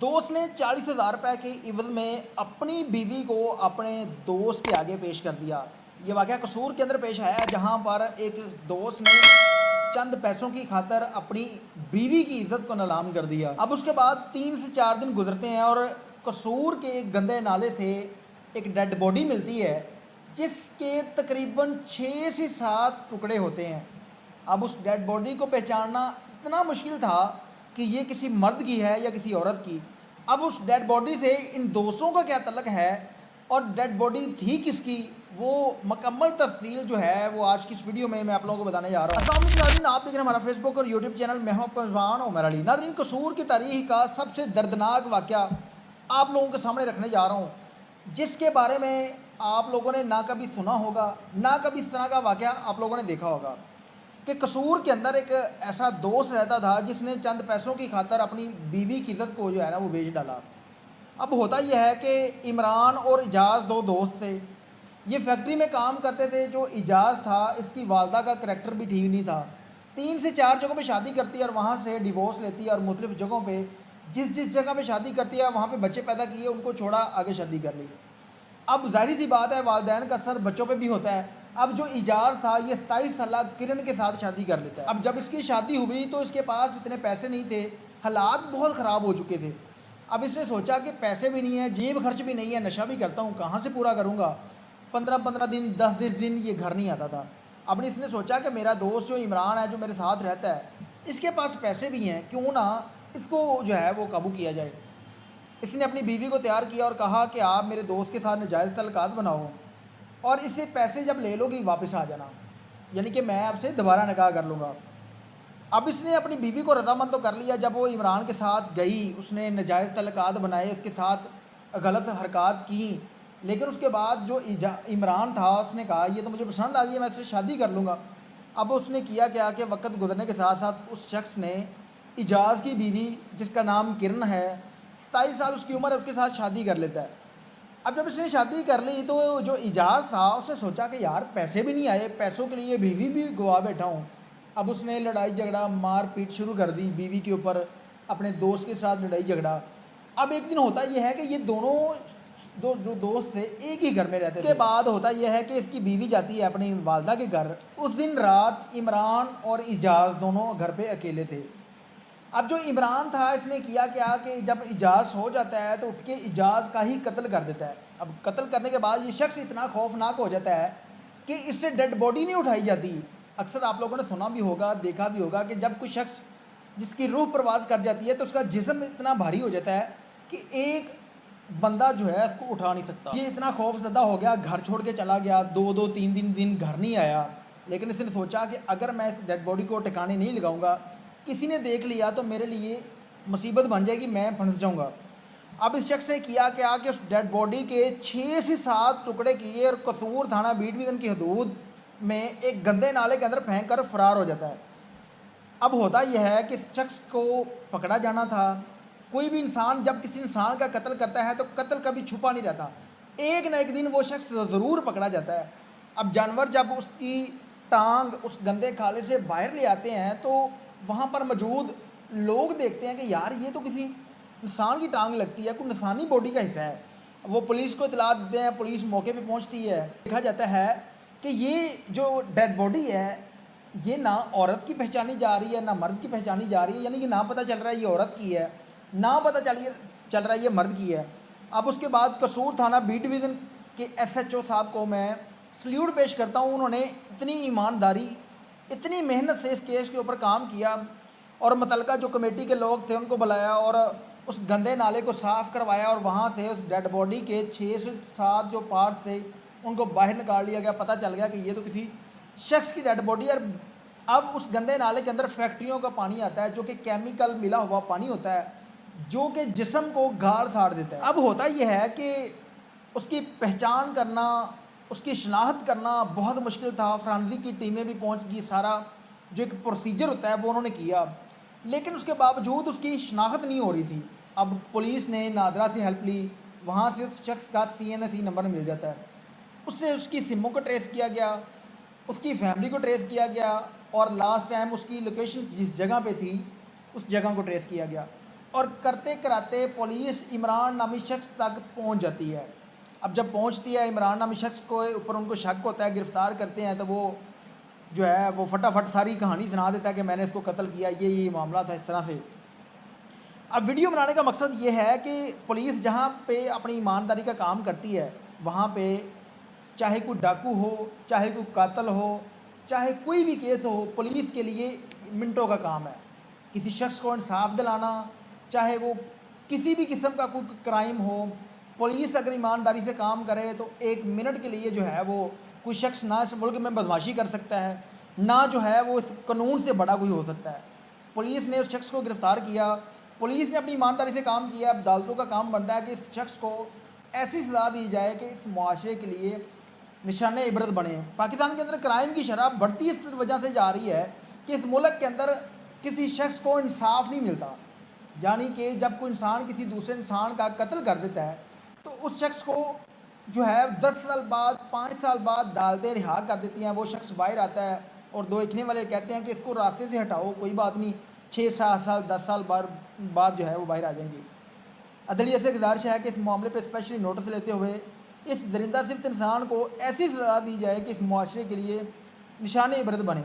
दोस्त ने 40,000 रुपए के इवज़ में अपनी बीवी को अपने दोस्त के आगे पेश कर दिया। ये वाक़या कसूर के अंदर पेश आया जहाँ पर एक दोस्त ने चंद पैसों की खातर अपनी बीवी की इज़्ज़त को नीलाम कर दिया। अब उसके बाद 3 से 4 दिन गुजरते हैं और कसूर के एक गंदे नाले से एक डेड बॉडी मिलती है जिसके तकरीबन 6 से 7 टुकड़े होते हैं। अब उस डेड बॉडी को पहचानना इतना मुश्किल था कि ये किसी मर्द की है या किसी औरत की। अब उस डेड बॉडी से इन दोस्तों का क्या तल्लक है और डेड बॉडी थी किसकी, वो मुकम्मल तफसील जो है वो आज की इस वीडियो में मैं आप लोगों को बताने जा रहा हूँ। अस्सलाम वालेकुम नाज़रीन, आप देख रहे हैं हमारा फेसबुक और यूट्यूब चैनल। मैं हूँ आपका मेज़बान उमर अली। नाज़रीन, कसूर की तारीख़ का सबसे दर्दनाक वाक़या आप लोगों के सामने रखने जा रहा हूँ, जिसके बारे में आप लोगों ने ना कभी सुना होगा, ना कभी इस तरह का वाक़या आप लोगों ने देखा होगा कि कसूर के अंदर एक ऐसा दोस्त रहता था जिसने चंद पैसों की खातर अपनी बीवी की इज़्ज़त को जो है ना वो बेच डाला। अब होता यह है कि इमरान और इजाज़ दो दोस्त थे। ये फैक्ट्री में काम करते थे। जो इजाज़ था इसकी वालदा का करैक्टर भी ठीक नहीं था। 3 से 4 जगहों पे शादी करती है और वहाँ से डिवोर्स लेती है और मुख्तलिफ़ जगहों पे जिस जिस जगह पे शादी करती है वहाँ पे बच्चे पैदा किए, उनको छोड़ा, आगे शादी कर ली। अब ज़ाहिर सी बात है वालिदैन का असर बच्चों पे भी होता है। अब जो इजाज़ था ये 27 साल किरण के साथ शादी कर लेता है। अब जब इसकी शादी हुई तो इसके पास इतने पैसे नहीं थे, हालात बहुत ख़राब हो चुके थे। अब इसने सोचा कि पैसे भी नहीं है, जेब खर्च भी नहीं है, नशा भी करता हूँ, कहाँ से पूरा करूँगा। 15-15 दिन, 10 दिन ये घर नहीं आता था। अब इसने सोचा कि मेरा दोस्त जो इमरान है, जो मेरे साथ रहता है, इसके पास पैसे भी हैं, क्यों ना इसको जो है वो काबू किया जाए। इसने अपनी बीवी को तैयार किया और कहा कि आप मेरे दोस्त के साथ नाजायज़ तल्लुकात बनाओ और इससे पैसे जब ले लोगी वापस आ जाना, यानी कि मैं आपसे दोबारा निकाह कर लूँगा। अब इसने अपनी बीवी को रज़ामंद तो कर लिया। जब वो इमरान के साथ गई, उसने नाजायज़ तल्लुकात बनाए, उसके साथ गलत हरकत की, लेकिन उसके बाद जो इमरान था उसने कहा ये तो मुझे पसंद आ गई है, मैं इससे शादी कर लूँगा। अब उसने किया क्या कि वक्त गुजरने के साथ साथ उस शख्स ने इजाज़ की बीवी, जिसका नाम किरण है, 27 साल उसकी उम्र है, उसके साथ शादी कर लेता है। अब जब इसने शादी कर ली तो जो इजाज़ था उसने सोचा कि यार पैसे भी नहीं आए, पैसों के लिए बीवी भी गवा बैठा हूँ। अब उसने लड़ाई झगड़ा, मार पीट शुरू कर दी बीवी के ऊपर, अपने दोस्त के साथ लड़ाई झगड़ा। अब एक दिन होता यह है कि ये दोनों जो दोस्त थे एक ही घर में रहते थे। उसके बाद होता यह है कि इसकी बीवी जाती है अपनी वालदा के घर। उस दिन रात इमरान और इजाज़ दोनों घर पे अकेले थे। अब जो इमरान था इसने किया क्या कि जब इजाज़ हो जाता है तो उठ के इजाज़ का ही कत्ल कर देता है। अब कत्ल करने के बाद ये शख्स इतना खौफनाक हो जाता है कि इससे डेड बॉडी नहीं उठाई जाती। अक्सर आप लोगों ने सुना भी होगा, देखा भी होगा कि जब कोई शख्स जिसकी रूह प्रवास कर जाती है तो उसका जिस्म इतना भारी हो जाता है कि एक बंदा जो है इसको उठा नहीं सकता। ये इतना खौफज़दा हो गया, घर छोड़ के चला गया, 2-2 3 दिन घर नहीं आया। लेकिन इसने सोचा कि अगर मैं इस डेड बॉडी को ठिकाने नहीं लगाऊंगा, किसी ने देख लिया तो मेरे लिए मुसीबत बन जाएगी, मैं फंस जाऊंगा। अब इस शख्स ने किया क्या कि उस डेड बॉडी के 6 से 7 टुकड़े किए और कसूर थाना बीट विजन की हदूद में एक गंदे नाले के अंदर फेंक कर फरार हो जाता है। अब होता यह है कि इस शख्स को पकड़ा जाना था। कोई भी इंसान जब किसी इंसान का कत्ल करता है तो कत्ल कभी छुपा नहीं रहता, एक ना एक दिन वो शख्स ज़रूर पकड़ा जाता है। अब जानवर जब उसकी टांग उस गंदे खाले से बाहर ले आते हैं तो वहाँ पर मौजूद लोग देखते हैं कि यार ये तो किसी इंसान की टांग लगती है, कोई इंसानी बॉडी का हिस्सा है। वो पुलिस को इतला देते हैं, पुलिस मौके पे पहुँचती है। देखा जाता है कि ये जो डेड बॉडी है ये ना औरत की पहचानी जा रही है ना मर्द की पहचानी जा रही है, यानी कि ना पता चल रहा है ये औरत की है, ना पता चल रहा है ये मर्द की है। अब उसके बाद कसूर थाना बी डिवीज़न के SHO साहब को मैं सल्यूट पेश करता हूँ। उन्होंने इतनी ईमानदारी, इतनी मेहनत से इस केस के ऊपर काम किया और मुतलका जो कमेटी के लोग थे उनको बुलाया और उस गंदे नाले को साफ़ करवाया और वहाँ से उस डेड बॉडी के 6 से 7 जो पार्ट्स थे उनको बाहर निकाल लिया गया। पता चल गया कि ये तो किसी शख्स की डेड बॉडी है। अब उस गंदे नाले के अंदर फैक्ट्रियों का पानी आता है जो कि केमिकल मिला हुआ पानी होता है, जो कि जिस्म को गाड़ साड़ देता है। अब होता यह है कि उसकी पहचान करना, उसकी शनाख्त करना बहुत मुश्किल था। फॉरेंसिक की टीमें भी पहुंच गई, सारा जो एक प्रोसीजर होता है वो उन्होंने किया, लेकिन उसके बावजूद उसकी शनाख्त नहीं हो रही थी। अब पुलिस ने नादरा से हेल्प ली, वहाँ से उस शख्स का CNSE नंबर मिल जाता है। उससे उसकी सिमों को ट्रेस किया गया, उसकी फैमिली को ट्रेस किया गया और लास्ट टाइम उसकी लोकेशन जिस जगह पे थी उस जगह को ट्रेस किया गया। اور کرتے کراتے پولیس عمران نامی شخص تک پہنچ جاتی ہے۔ اب جب پہنچتی ہے عمران نامی شخص کو اوپر ان کو شک ہوتا ہے، گرفتار کرتے ہیں، تو وہ جو ہے وہ فٹافٹ ساری کہانی سنا دیتا ہے کہ میں نے اس کو قتل کیا، یہ معاملہ تھا اس طرح سے۔ اب ویڈیو بنانے کا مقصد یہ ہے کہ پولیس جہاں پہ اپنی ایمانداری کا کام کرتی ہے وہاں پہ چاہے کوئی ڈاکو ہو، چاہے کوئی قاتل ہو، چاہے کوئی بھی کیس ہو، پولیس کے لیے منٹوں کا کام ہے۔ کسی شخص کو انصاف دلانا، چاہے وہ کسی بھی قسم کا کوئی کرائم ہو، پولیس اگر ایمانداری سے کام کرے تو 1 منٹ کے لیے جو ہے وہ کوئی شخص نہ اس ملک میں بدماشی کر سکتا ہے، نہ جو ہے وہ اس قانون سے بڑا کوئی ہو سکتا ہے۔ پولیس نے اس شخص کو گرفتار کیا، پولیس نے اپنی ایمانداری سے کام کیا۔ اب عدالتوں کا کام بنتا ہے کہ اس شخص کو ایسی سزا دی جائے کہ اس معاشرے کے لیے نشان عبرت بنے۔ پاکستان کے اندر کرائم کی شرح بڑھتی اس وجہ سے جا رہی ہے کہ اس ملک کے اندر کسی شخص کو انصاف نہیں ملتا، یعنی کہ جب کوئی انسان کسی دوسرے انسان کا قتل کر دیتا ہے تو اس شخص کو جو ہے 10 سال بعد 5 سال بعد عدالتیں رہا کر دیتی ہیں، وہ شخص باہر آتا ہے اور دو ایکھنے والے کہتے ہیں کہ اس کو راستے سے ہٹاؤ، کوئی بات نہیں، 6-7 سال 10 سال بعد جو ہے وہ باہر آ جائیں گے۔ عدلیہ سے گزارش ہے کہ اس معاملے پہ اسپیشلی نوٹس لیتے ہوئے اس درندہ صفت انسان کو ایسی سزا دی جائے کہ اس معاشرے کے لیے نشان عبرت بنے۔